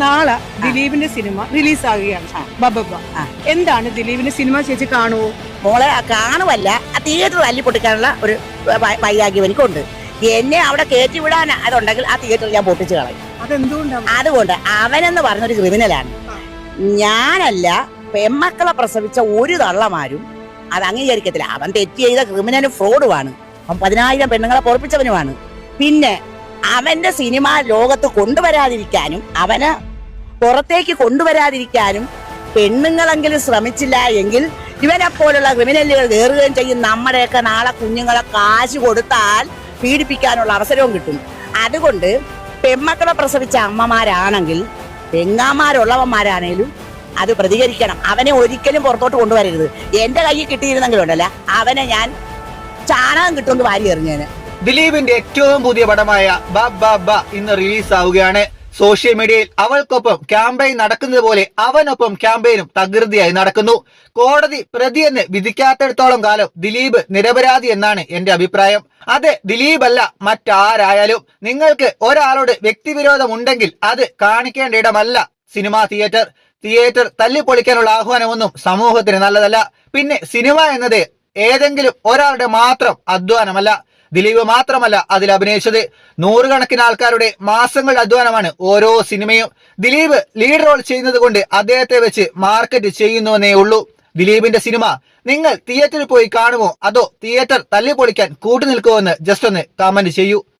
നാളെ ദിലീപിന്റെ cinema release ആകുകയാണ്. ബബബ എന്താണ് ദിലീപിന്റെ സിനിമ ചേച്ചി കാണുവോ? മോളെ കാണുമല്ല, ആ തിയേറ്റർ തല്ലി പൊട്ടിക്കാനുള്ള ഒരു വൈരാഗ്യം എനിക്കുണ്ട്. എന്നെ അവിടെ കയറ്റി വിടാൻ അതുണ്ടെങ്കിൽ ആ തിയേറ്റർ ഞാൻ പൊട്ടിച്ചു കളയും. അതെന്തുകൊണ്ടാണ്? അതുകൊണ്ട് അവനെന്ന് പറഞ്ഞൊരു ക്രിമിനലാണ്. ഞാനല്ല, പെമ്മക്കളെ പ്രസവിച്ച ഒരു തള്ളമാരും അത് അംഗീകരിക്കത്തില്ല. അവൻ തെറ്റ് ചെയ്ത ക്രിമിനലും ഫ്രോഡുമാണ്. അവൻ 10,000 പെണ്ണുങ്ങളെ പൊറപ്പിച്ചവനുമാണ്. പിന്നെ അവന്റെ സിനിമ ലോകത്ത് കൊണ്ടുവരാതിരിക്കാനും അവന് പുറത്തേക്ക് കൊണ്ടുവരാതിരിക്കാനും പെണ്ണുങ്ങളെങ്കിലും ശ്രമിച്ചില്ല എങ്കിൽ ഇവനെ പോലുള്ള ക്രിമിനലുകൾ കയറുകയും ചെയ്യും. നമ്മുടെയൊക്കെ നാളെ കുഞ്ഞുങ്ങളെ കാശ് കൊടുത്താൽ പീഡിപ്പിക്കാനുള്ള അവസരവും കിട്ടും. അതുകൊണ്ട് പെമ്മക്കളെ പ്രസവിച്ച അമ്മമാരാണെങ്കിൽ പെങ്ങാമാരുള്ളവന്മാരാണേലും അത് പ്രതികരിക്കണം. അവനെ ഒരിക്കലും പുറത്തോട്ട് കൊണ്ടുവരരുത്. എന്റെ കയ്യിൽ കിട്ടിയിരുന്നെങ്കിലുണ്ടല്ല, അവനെ ഞാൻ ചാണകം കിട്ടുമെന്ന് വാരി എറിഞ്ഞേന്. ദിലീപിന്റെ ഏറ്റവും പുതിയ പടമായ ബ ഇന്ന് റിലീസ് ആവുകയാണ്. സോഷ്യൽ മീഡിയയിൽ അവൾക്കൊപ്പം ക്യാമ്പയിൻ നടക്കുന്നത് പോലെ അവനൊപ്പം ക്യാമ്പയിനും തകൃതിയായി നടക്കുന്നു. കോടതി പ്രതിയെന്ന് വിധിക്കാത്തിടത്തോളം കാലം ദിലീപ് നിരപരാധി എന്നാണ് എന്റെ അഭിപ്രായം. അത് ദിലീപ് അല്ല, മറ്റാരായാലും. നിങ്ങൾക്ക് ഒരാളോട് വ്യക്തിവിരോധം ഉണ്ടെങ്കിൽ അത് കാണിക്കേണ്ട ഇടമല്ല സിനിമാ തിയേറ്റർ. തിയേറ്റർ തല്ലിപ്പൊളിക്കാനുള്ള ആഹ്വാനമൊന്നും സമൂഹത്തിന് നല്ലതല്ല. പിന്നെ സിനിമ എന്നത് ഏതെങ്കിലും ഒരാളുടെ മാത്രം അധ്വാനമല്ല. ദിലീപ് മാത്രമല്ല അതിൽ അഭിനയിച്ചത്. 100 കണക്കിന് ആൾക്കാരുടെ മാസങ്ങളുടെ അധ്വാനമാണ് ഓരോ സിനിമയും. ദിലീപ് ലീഡ് റോൾ ചെയ്യുന്നത് കൊണ്ട് അദ്ദേഹത്തെ വെച്ച് മാർക്കറ്റ് ചെയ്യുന്നുവെന്നേ ഉള്ളൂ. ദിലീപിന്റെ സിനിമ നിങ്ങൾ തിയേറ്ററിൽ പോയി കാണുമോ അതോ തിയേറ്റർ തല്ലിപ്പൊളിക്കാൻ കൂട്ടുനിൽക്കുമോ എന്ന് ജസ്റ്റ് ഒന്ന് കമന്റ് ചെയ്യൂ.